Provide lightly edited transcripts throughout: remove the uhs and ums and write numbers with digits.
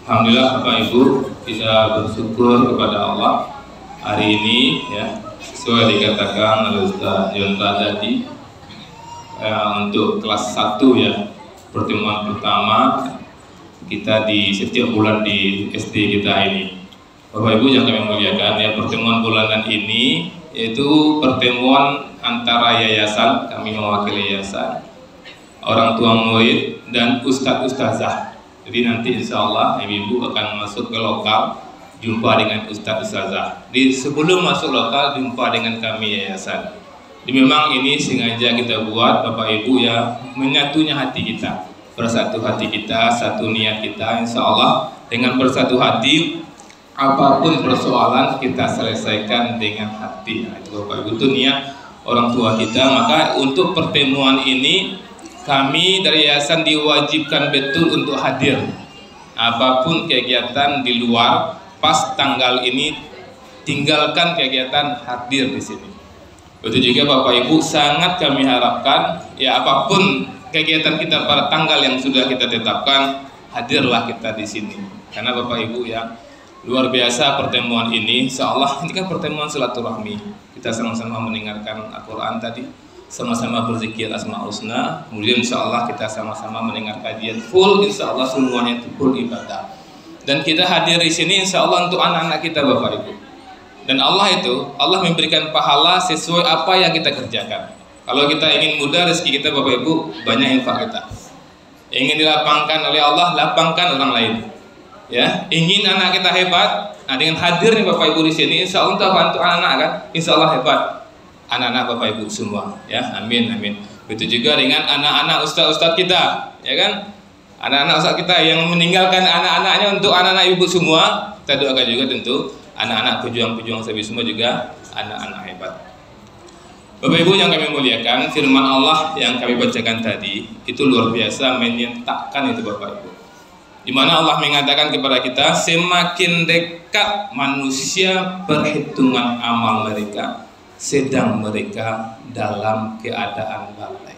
Alhamdulillah Bapak Ibu, kita bersyukur kepada Allah hari ini ya, sesuai dikatakan oleh Ustaz Yonta tadi untuk kelas 1 ya, pertemuan pertama kita di setiap bulan di SD kita ini. Bapak Ibu yang kami muliakan ya, pertemuan bulanan ini yaitu pertemuan antara yayasan, kami mewakili yayasan, orang tua murid dan ustadz ustazah. Jadi nanti insya Allah ibu akan masuk ke lokal, jumpa dengan ustadz ustazah. Di sebelum masuk lokal jumpa dengan kami yayasan. Jadi memang ini sengaja kita buat Bapak Ibu ya, menyatunya hati kita, bersatu hati kita, satu niat kita. Insya Allah dengan bersatu hati, apapun persoalan kita selesaikan dengan hati. Nah, itu Bapak Ibu, itu niat orang tua kita. Maka untuk pertemuan ini kami dari yayasan diwajibkan betul untuk hadir. Apapun kegiatan di luar, pas tanggal ini tinggalkan kegiatan, hadir di sini. Betul juga Bapak Ibu, sangat kami harapkan ya, apapun kegiatan kita pada tanggal yang sudah kita tetapkan, hadirlah kita di sini. Karena Bapak Ibu ya, luar biasa pertemuan ini. Insya Allah ini kan pertemuan silaturahmi. Kita sama-sama mendengarkan Al-Quran tadi, sama-sama berzikir Asmaul Husna, kemudian insya Allah kita sama-sama mendengar kajian full, insya Allah semuanya itu full ibadah. Dan kita hadir di sini insya Allah untuk anak-anak kita Bapak Ibu. Dan Allah memberikan pahala sesuai apa yang kita kerjakan. Kalau kita ingin mudah rezeki kita Bapak Ibu, banyak infak kita. Ingin dilapangkan oleh Allah, lapangkan orang lain. Ya, ingin anak kita hebat, nah dengan hadirnya Bapak Ibu di sini, insya Allah untuk bantu anak-anak kan, insya Allah hebat. Anak-anak Bapak Ibu semua ya, amin amin. Begitu juga dengan anak-anak ustaz-ustaz kita ya kan, anak-anak ustaz kita yang meninggalkan anak-anaknya untuk anak-anak ibu semua. Kita doakan juga tentu anak-anak pejuang-pejuang sabi semua juga anak-anak hebat. Bapak Ibu yang kami muliakan, firman Allah yang kami bacakan tadi itu luar biasa menyentakkan itu Bapak Ibu, di mana Allah mengatakan kepada kita, semakin dekat manusia perhitungan amal mereka, sedang mereka dalam keadaan lalai.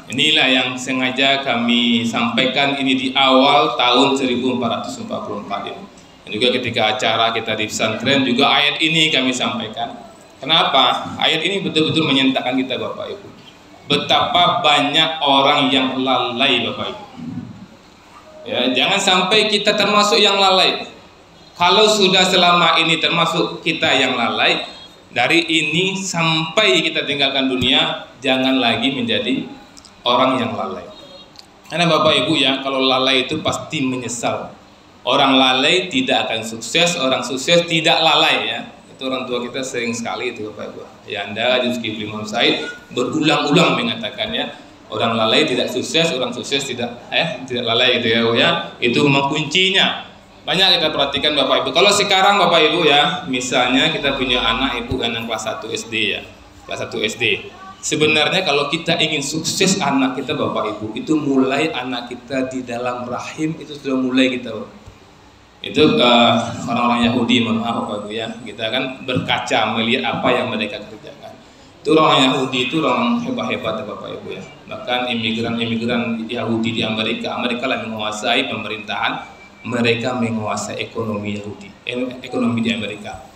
Inilah yang sengaja kami sampaikan ini di awal tahun 1444 ini. Dan juga ketika acara kita di pesantren juga ayat ini kami sampaikan. Kenapa? Ayat ini betul-betul menyentakkan kita Bapak Ibu. Betapa banyak orang yang lalai Bapak Ibu. Ya, jangan sampai kita termasuk yang lalai. Kalau sudah selama ini termasuk kita yang lalai, dari ini sampai kita tinggalkan dunia, jangan lagi menjadi orang yang lalai. Karena Bapak Ibu ya, kalau lalai itu pasti menyesal. Orang lalai tidak akan sukses, orang sukses tidak lalai ya. Itu orang tua kita sering sekali itu Bapak Ibu. Ya Anda, Zulkifli Imam Said berulang-ulang mengatakannya, orang lalai tidak sukses, orang sukses tidak lalai gitu ya. Itu memang kuncinya. Banyak kita perhatikan Bapak Ibu. Kalau sekarang Bapak Ibu ya, misalnya kita punya anak ibu kan yang kelas 1 SD ya, kelas 1 SD. Sebenarnya kalau kita ingin sukses anak kita Bapak Ibu, itu mulai anak kita di dalam rahim itu sudah mulai kita. Itu orang-orang Yahudi, mohon maaf Bapak Ibu ya, kita kan berkaca melihat apa yang mereka kerjakan. Itu orang Yahudi itu orang hebat-hebat Bapak Ibu ya. Bahkan imigran-imigran Yahudi di Amerika lah menguasai pemerintahan. Mereka menguasai ekonomi Yahudi, ekonomi di Amerika.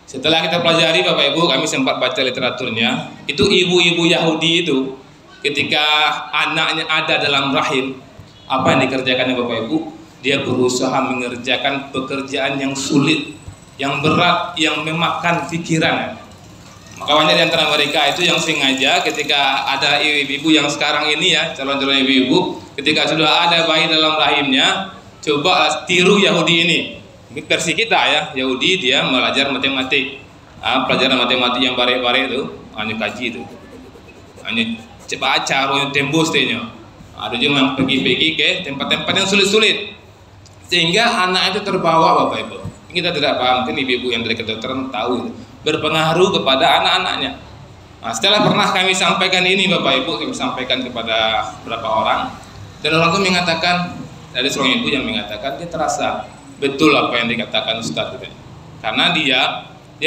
Setelah kita pelajari Bapak Ibu, kami sempat baca literaturnya, itu ibu-ibu Yahudi itu ketika anaknya ada dalam rahim, apa yang dikerjakan Bapak Ibu? Dia berusaha mengerjakan pekerjaan yang sulit, yang berat, yang memakan pikiran. Maka banyak di antara mereka itu yang sengaja ketika ada ibu-ibu yang sekarang ini ya, calon-calon ibu-ibu, ketika sudah ada bayi dalam rahimnya, coba tiru Yahudi ini. Versi kita ya, Yahudi dia belajar matematik. Pelajaran matematik yang bare-bare itu, hanya kaji itu. Hanya baca, hanya tembus tehnya. Ada juga yang pergi-pergi ke tempat-tempat yang sulit-sulit. Sehingga anak itu terbawa Bapak Ibu. Kita tidak paham, mungkin ibu-ibu yang dari kedokteran tahu itu. Berpengaruh kepada anak-anaknya. Nah, setelah pernah kami sampaikan ini Bapak Ibu, kami sampaikan kepada beberapa orang. Dan orang itu mengatakan, dari seorang ibu yang mengatakan dia terasa betul apa yang dikatakan Ustadz itu. Karena dia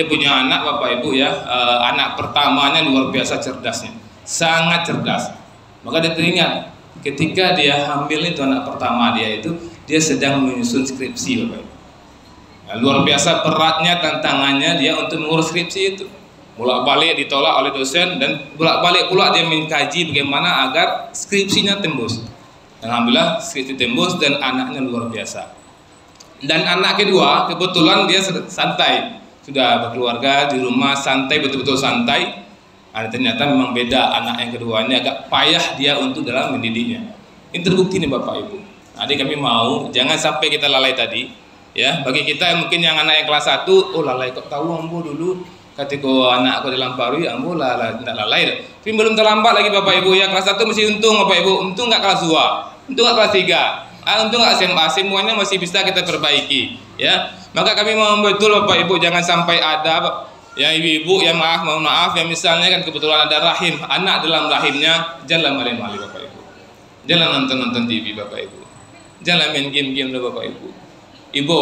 punya anak Bapak Ibu ya, anak pertamanya luar biasa cerdasnya, sangat cerdas. Maka dia teringat ketika dia hamil itu anak pertama dia itu, dia sedang menyusun skripsi Bapak Ibu. Nah, luar biasa beratnya tantangannya dia untuk mengurus skripsi itu. Bolak-balik ditolak oleh dosen dan bolak-balik pula dia mengkaji bagaimana agar skripsinya tembus. Alhamdulillah skripsi tembus dan anaknya luar biasa. Dan anak kedua kebetulan dia santai, sudah berkeluarga di rumah, santai, betul-betul santai. Ternyata memang beda, anak yang kedua ini agak payah dia untuk dalam mendidiknya. Ini terbukti nih Bapak Ibu. Jadi kami mau jangan sampai kita lalai tadi, ya. Bagi kita yang mungkin yang anak yang kelas 1, oh lalai kok tahu ambo dulu ketika anak aku dalam paru ya ambo tidak lalai. Tapi belum terlambat lagi Bapak Ibu ya. Kelas 1 masih untung Bapak Ibu, untung nggak kelas 2, untung nggak kelas 3, untung nggak SMA, semuanya masih bisa kita perbaiki, ya. Maka kami mau betul Bapak Ibu jangan sampai ada ya ibu-ibu yang mohon maaf yang misalnya kan kebetulan ada rahim, anak dalam rahimnya jangan mali-mali Bapak Ibu, jangan nonton TV Bapak Ibu, jangan main game Bapak Ibu. Ibu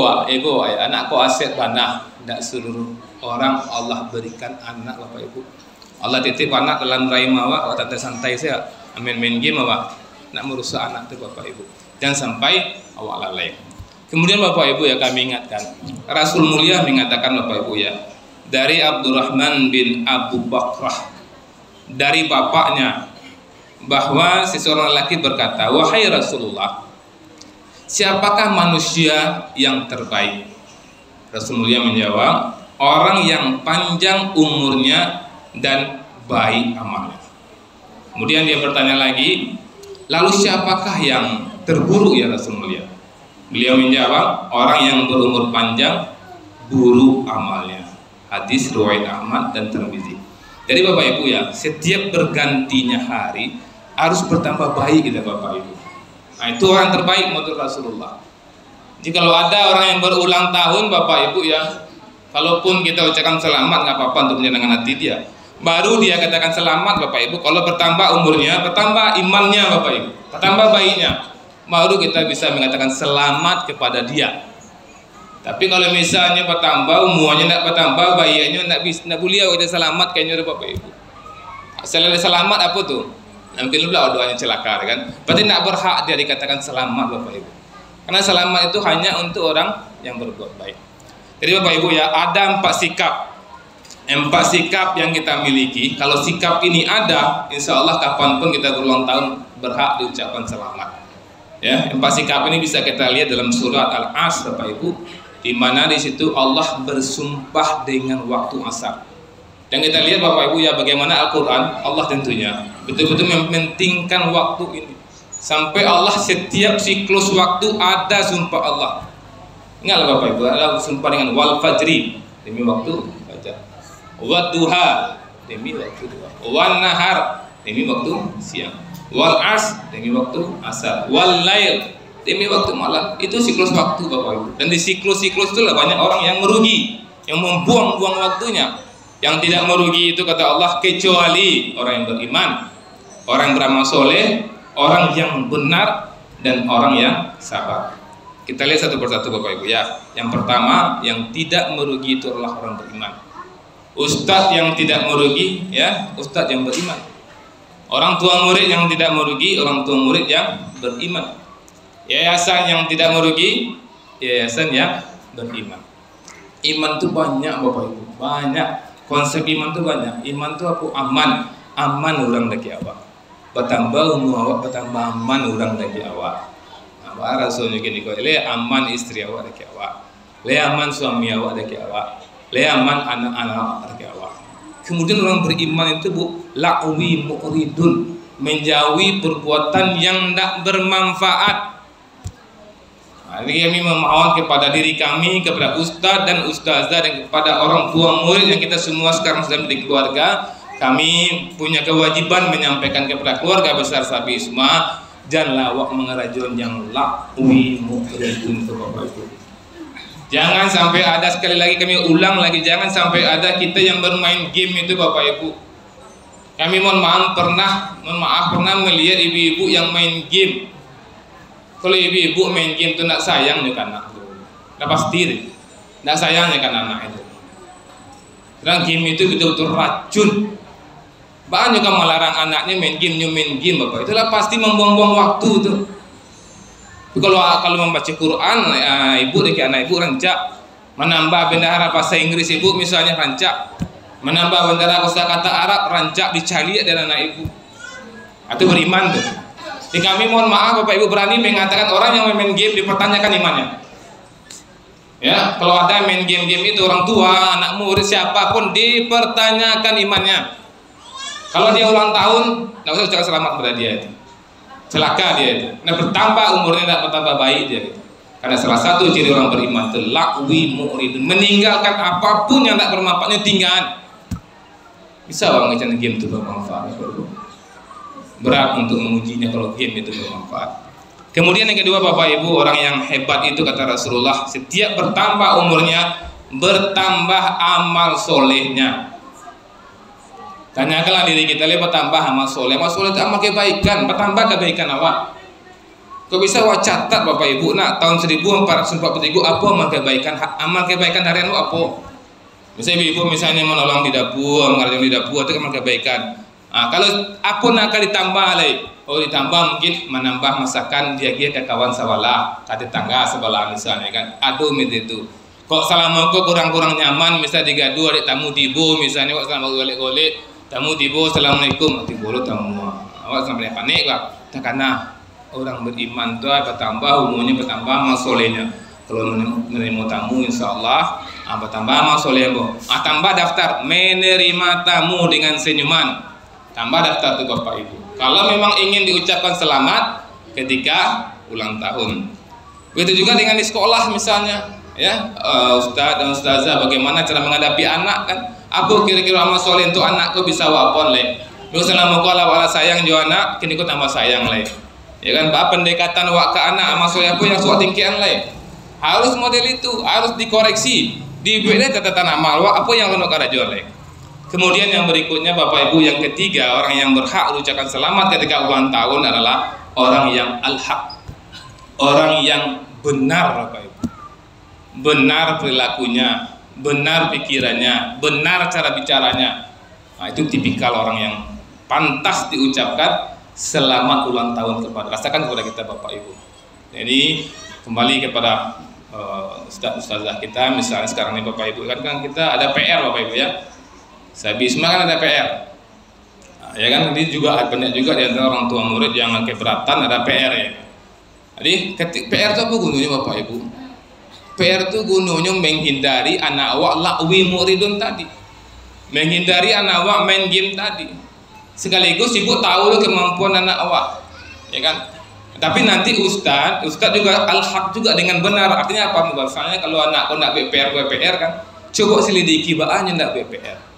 ya, anak kok aset panah, tidak seluruh orang Allah berikan anak Bapak Ibu. Allah titip anak dalam rahim awak, tante santai saya main game awak, nak merusak anak itu Bapak Ibu. Jangan sampai awak lalai. Kemudian Bapak Ibu ya kami ingatkan, Rasul mulia mengatakan Bapak Ibu ya, dari Abdurrahman bin Abu Bakrah dari bapaknya bahwa seseorang lelaki berkata, wahai Rasulullah, siapakah manusia yang terbaik? Rasul mulia menjawab, orang yang panjang umurnya dan baik amalnya. Kemudian dia bertanya lagi, lalu siapakah yang terburuk ya Rasul mulia? Beliau menjawab, orang yang berumur panjang buruk amalnya. Hadis riwayat Ahmad dan Tirmizi. Jadi Bapak Ibu ya, setiap bergantinya hari harus bertambah baik kita Bapak Ibu. Nah, itu orang terbaik menurut Rasulullah. Jadi kalau ada orang yang berulang tahun Bapak Ibu ya, kalaupun kita ucapkan selamat nggak apa-apa untuk menyenangkan hati dia. Baru dia katakan selamat Bapak Ibu kalau bertambah umurnya, bertambah imannya Bapak Ibu, bertambah baiknya. Baru kita bisa mengatakan selamat kepada dia. Tapi kalau misalnya bertambah umurnya tidak bertambah, bayinya tidak boleh kita selamat kayaknya Bapak Ibu. Selain selamat apa tuh? Mungkin pula doanya celaka kan? Berarti tidak berhak dia dikatakan selamat Bapak Ibu. Karena selamat itu hanya untuk orang yang berbuat baik. Jadi Bapak Ibu ya, ada 4 sikap. 4 sikap yang kita miliki. Kalau sikap ini ada, insya Allah kapanpun kita berulang tahun berhak diucapkan selamat. Ya, 4 sikap ini bisa kita lihat dalam surat Al-Asr Bapak Ibu, di mana di situ Allah bersumpah dengan waktu asar. Dan kita lihat Bapak Ibu ya bagaimana Al-Quran, Allah tentunya betul-betul mementingkan waktu ini. Sampai Allah setiap siklus waktu ada sumpah Allah. Ingatlah Bapak Ibu, Allah bersumpah dengan wal fajri demi waktu fajar, wad duha demi waktu duha, wan nahar demi waktu siang, wal as demi waktu asar, wal lail demi waktu malam. Itu siklus waktu Bapak Ibu. Dan di siklus-siklus itulah banyak orang yang merugi, yang membuang-buang waktunya. Yang tidak merugi itu kata Allah kecuali orang yang beriman, orang yang beramal soleh, orang yang benar, dan orang yang sabar. Kita lihat satu persatu Bapak Ibu ya. Yang pertama, yang tidak merugi itu adalah orang beriman. Ustadz yang tidak merugi ya, ustadz yang beriman. Orang tua murid yang tidak merugi, orang tua murid yang beriman. Yayasan yang tidak merugi, yayasan yang beriman. Iman itu banyak Bapak Ibu, banyak. Konsep iman itu banyak. Iman itu apa? Aman, aman orang dari awak. Bertambah umur awak, bertambah aman orang dari awak. Nah, Rasulnya gini kok, le aman istri awak dari awak, le aman suami awak dari awak, le aman anak-anak dari awak. Kemudian orang beriman itu la'wi mu'ridun, menjauhi perbuatan yang tidak bermanfaat. Jadi kami memohon kepada diri kami, kepada ustadz dan ustazah, dan kepada orang tua murid yang kita semua sekarang sedang menjadi keluarga. Kami punya kewajiban menyampaikan kepada keluarga besar Sabi Isma, janganlah awak mengerajun yang la'wi mu'ridun itu Bapak Ibu. Jangan sampai ada, sekali lagi kami ulang lagi, jangan sampai ada kita yang bermain game itu Bapak Ibu. Kami mohon maaf pernah melihat ibu-ibu yang main game. Kalau ibu-ibu main game itu nak sayang dengan anak itu, nak pasti nak sayangnya kan anak itu. Karena game itu betul-betul racun. Banyak yang melarang anaknya main game Bapak. Itulah pasti membuang-buang waktu itu. Tapi kalau membaca Quran, ibu dengan anak ibu rancak, menambah bendahara bahasa Inggris ibu misalnya rancak, menambah bendahara kosakata Arab rancak, dicari dari anak ibu. Atau beriman tuh. Di kami mohon maaf Bapak Ibu berani mengatakan orang yang main game dipertanyakan imannya. Ya, kalau ada main game-game itu orang tua, anak murid siapapun dipertanyakan imannya. Kalau dia ulang tahun, nggak usah ucapkan selamat pada dia itu. Celaka dia itu. Nah bertambah umurnya tidak bertambah baik dia itu. Karena salah satu ciri orang beriman itu lakwi mu'ridun, meninggalkan apapun yang tidak bermanfaatnya tinggalkan. Bisa orang ngecen game itu bermanfaat. Berat untuk mengujinya kalau game itu bermanfaat. Kemudian yang kedua Bapak Ibu, orang yang hebat itu kata Rasulullah, setiap bertambah umurnya bertambah amal solehnya. Tanyakanlah diri kita, lihat bertambah amal soleh. Amal soleh itu amal kebaikan, bertambah kebaikan awak. Kau bisa awak catat Bapak Ibu, nah tahun 1443 apa amal kebaikan harian apa? Misalnya ibu misalnya menolong di dapur, mengerjakan di dapur itu amal kebaikan. Kalau apa nak ditambah lagi? Oh ditambah mungkin menambah masakan dia ke kawan sebelah, ke tetangga sebelah misalnya kan. Aduh itu. Kok selama kok kurang-kurang nyaman, misalnya digadu adik tamu tibo misalnya, kok selama golek-golek tamu tibo assalamualaikum, tibo lo tamu. Awak sampai panik lah. Karena orang beriman tu bertambah umurnya bertambah amal solehnya. Kalau menerima tamu insyaallah bertambah amal soleh boh. Tambah daftar menerima tamu dengan senyuman. Tambah daftar tuh Bapak Ibu. Kalau memang ingin diucapkan selamat ketika ulang tahun. Begitu juga dengan di sekolah misalnya, ya Ustadz dan Ustazah bagaimana cara menghadapi anak kan? Apa kira-kira amal soleh untuk anakku bisa wapon le? Misalnya mau wala sayang jo anak, kini ku tambah sayang le. Ya kan, pendekatan wak ke anak amal soleh apa yang suat tingkian le? Harus model itu, harus dikoreksi. Dibuatnya catatan amal wak apa yang lo kada jual le. Kemudian yang berikutnya Bapak Ibu, yang ketiga orang yang berhak ucapkan selamat ketika ulang tahun adalah orang yang al-haq, orang yang benar Bapak Ibu, benar perilakunya, benar pikirannya, benar cara bicaranya. Nah, itu tipikal orang yang pantas diucapkan selamat ulang tahun kepada, rasakan kepada kita Bapak Ibu. Jadi kembali kepada ustaz-ustazah kita, misalnya sekarang ini Bapak Ibu kan kita ada PR Bapak Ibu ya. Saya Bisma kan ada PR, ya kan, nanti juga banyak juga di antara orang tua murid yang keberatan ada PR ya. Jadi PR itu apa gunanya Bapak Ibu? PR itu gunanya menghindari anak awak lakwi muridun tadi, menghindari anak awak main game tadi, sekaligus ibu tahu kemampuan anak awak, ya kan. Tapi nanti Ustadz juga al-haq juga dengan benar. Artinya apa? Misalnya kalau anakku nak BPR kan, coba selidiki bahannya nak BPR.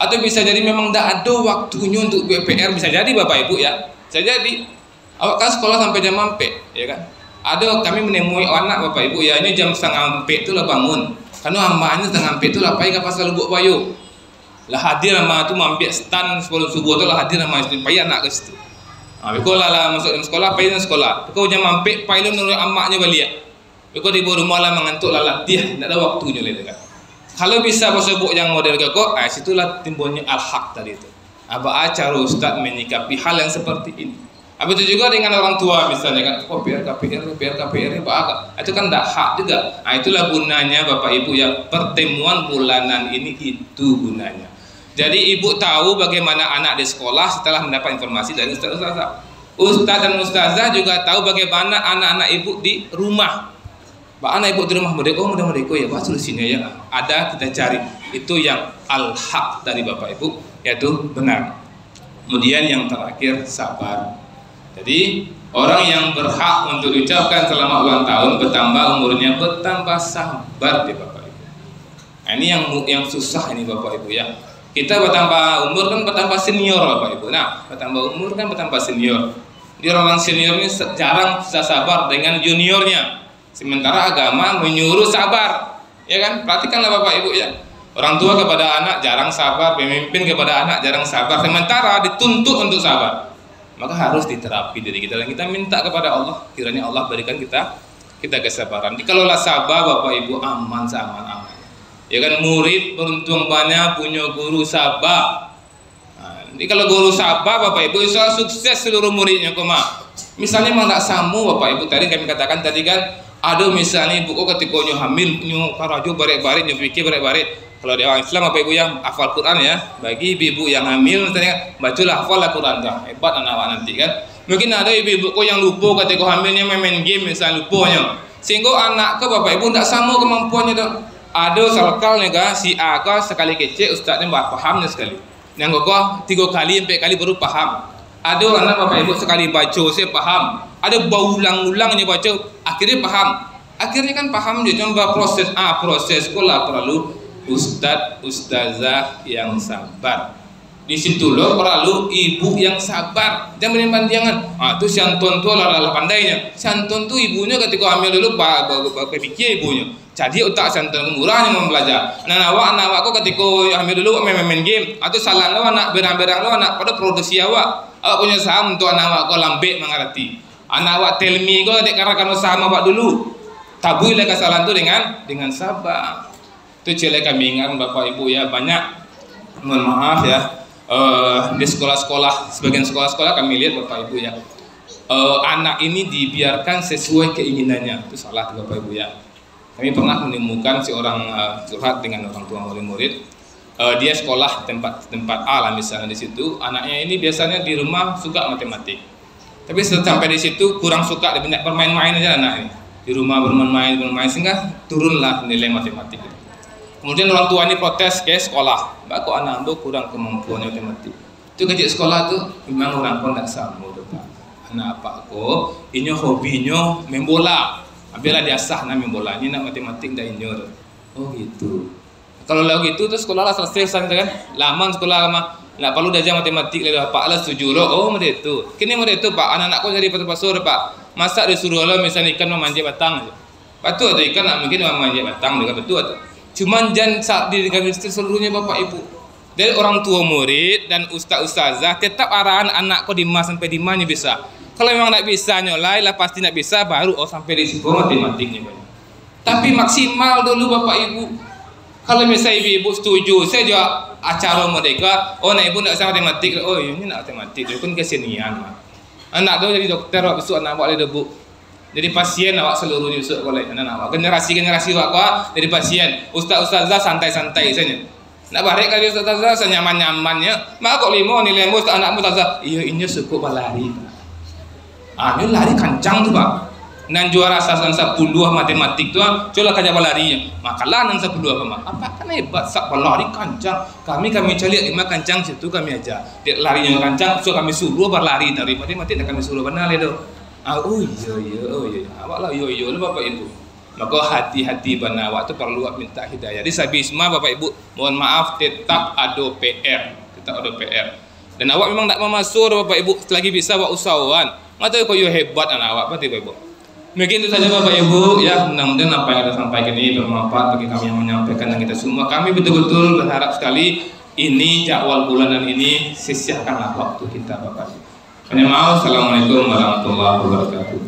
Atau bisa jadi memang tidak ada waktunya untuk BPR, bisa jadi Bapak Ibu ya, bisa jadi awak kan sekolah sampai jam mampe, ya kan. Ada kami menemui anak Bapak Ibu ya, ini jam setengah mampe itu lah bangun, karena amaknya setengah mampe itu lah pagi ke pasar Lubuk Bayu, lah hadir sama tu mampe stand sebelum subuh tu lah hadir sama istri pagi anak ke situ. Beko lah masuk dalam sekolah, pagi dalam sekolah, beko jam mampe pagi lu nurut amaknya balik, beko di bawah rumah lah mengantuk lah latih, tidak ada waktunya lah kan. Kalau bisa sebut yang model kekok, situlah timbulnya al-haq tadi itu. Apa cara Ustaz menyikapi hal yang seperti ini? Apa itu juga dengan orang tua misalnya kan, PR itu kan tidak hak juga. Itulah gunanya Bapak Ibu ya, pertemuan bulanan ini itu gunanya. Jadi ibu tahu bagaimana anak di sekolah setelah mendapat informasi dari ustaz-ustazah. Ustaz dan ustazah juga tahu bagaimana anak-anak ibu di rumah. Anak ibu di rumah mereka ya, Pak solusinya ya ada, kita cari. Itu yang al-haq dari Bapak Ibu, yaitu benar. Kemudian yang terakhir sabar. Jadi orang yang berhak untuk diucapkan selamat ulang tahun bertambah umurnya, bertambah sabar di Bapak Ibu. Nah, ini yang susah ini Bapak Ibu ya. Kita bertambah umur kan bertambah senior Bapak Ibu. Nah, bertambah umur kan bertambah senior. Dia orang senior ini jarang bisa sabar dengan juniornya. Sementara agama menyuruh sabar, ya kan? Perhatikanlah Bapak Ibu ya. Orang tua kepada anak jarang sabar, pemimpin kepada anak jarang sabar. Sementara dituntut untuk sabar, maka harus diterapi diri kita dan kita minta kepada Allah, kiranya Allah berikan kita kesabaran. Dikalolah sabar Bapak Ibu, aman seaman-aman. Ya kan, murid beruntung banyak punya guru sabar. Jadi kalau guru sabar Bapak Ibu, insya Allah sukses seluruh muridnya koma. Misalnya memang tak samu Bapak Ibu, tadi kami katakan tadi kan, ada misalnya buku ketika nyu hamil, nyu karajo barik-barik, nyu fikir barik-barik. Kalau di orang Islam Bapak Ibu yang hafal Quran ya, bagi ibu-ibu yang hamil misalnya, bacalah hafal Quran dah, hebat anak-anak nanti kan. Mungkin ada ibu-ibu yang lupa ketika hamilnya main game misalnya lupanya, sehingga anak ke Bapak Ibu tak sama kemampuannya tu. Ada salkal nih kan, si A ke sekali kecil ustaznya paham sekali, yang kok 3 kali 4 kali baru paham. Ada anak Bapak Ibu sekali baca saya paham, ada berulang-ulangnya baca akhirnya paham. Akhirnya kan paham dia, cuma proses sekolah perlu ustazah yang sabar. Di situ loh perlu ibu yang sabar. Jangan bandingan. Tu Santun tu lah pandainya. Santun tu ibunya ketika hamil dulu berpikir ibunya. Jadi otak Santun murahnya mau belajar. Anak awak kok ketika hamil dulu main game. Atau salah lo anak berang-berang lo anak pada produksi awak. Awak punya saham untuk anak awak kau lambek mengerti. Anak awak tell me kau adik karena saham awak dulu. Tabui lah kesalahan tu dengan sabar. Itu cile kami ingat Bapak Ibu ya, banyak. Mohon maaf ya. Di sekolah-sekolah, sebagian sekolah-sekolah kami lihat Bapak Ibu ya, anak ini dibiarkan sesuai keinginannya. Itu salah Bapak Ibu ya. Kami pernah menemukan seorang curhat dengan orang tua murid-murid. Dia sekolah tempat A lah misalnya, di situ anaknya ini biasanya di rumah suka matematik, tapi sampai di situ kurang suka, dia banyak bermain-main aja anak ini. Di rumah bermain sehingga turunlah nilai matematik. Kemudian orang tua ini protes ke sekolah, mbak kok anak anda kurang kemampuan matematik. Itu kecil sekolah tuh memang orang pun tak sama Pak. Anak apa kok ini hobinya main bola, biarlah dia sah main bola, ini nak matematik dah inyor. Oh gitu. Kalau lagu gitu terus sekolah lah selesai kan, lama sekolah lama, nak perlu belajar matematik lah Pak lah setuju loh. Oh macam itu. Kini macam itu Pak, anak-anakku jadi pasur Pak, masa disuruh lah misalnya ikan memanjat batang aja. Betul atau ikan nak mungkin memanjat batang juga betul atau. Cuman jangan saat didikan seluruhnya Bapak Ibu. Dari orang tua murid dan ustazah tetap arahan anak kau di mas sampai di mana bisa. Kalau memang tak bisa nyolai lah pasti tak bisa, baru sampai di situ matematiknya banyak. Tapi maksimal dulu Bapak Ibu. Kalau misalnya ibu-ibu setuju, saya juga acara mereka, nak ibu nak sama matematik, ini nak matematik, itu kan kesenian. Anak tu jadi dokter, besok anak awak ada debu. Jadi pasien awak seluruhnya besok boleh anak awak. Generasi awak jadi pasien. Ustazah santai-santai saja. Nak balik kali ustazah senyaman-nyamannya. Mak kok 5 nilai ustaz anakmu ustazah. Iya ini cukup berlari. Ini lari kancang tu Pak. Nan juara sasaran 10 matematik tu, coba kerja berlarinya. Makalah nan 10 apa kan hebat sak berlari kancang. Kami cari 5 kancang situ kami aja. Dia larinya kancang, so kami suruh berlari dari matematik dan kami suruh benar itu. Oh iya, awak lah iya lah Bapak Ibu. Maka hati-hati benar awak tu perlu minta hidayah. Jadi sabisma Bapak Ibu, mohon maaf tetap ada PR, Dan awak memang tak memasuk Bapak Ibu, selagi bisa awak usahawan. Mata kau hebat anak awak, Bapak Ibu. Mungkin itu saja Bapak Ibu ya, mudah-mudahan apa yang kita sampaikan ini bermanfaat bagi kami yang menyampaikan dan kita semua. Kami betul-betul berharap sekali ini jadwal bulanan ini sia-siakanlah waktu kita Bapak Ibu. Assalamualaikum warahmatullahi wabarakatuh.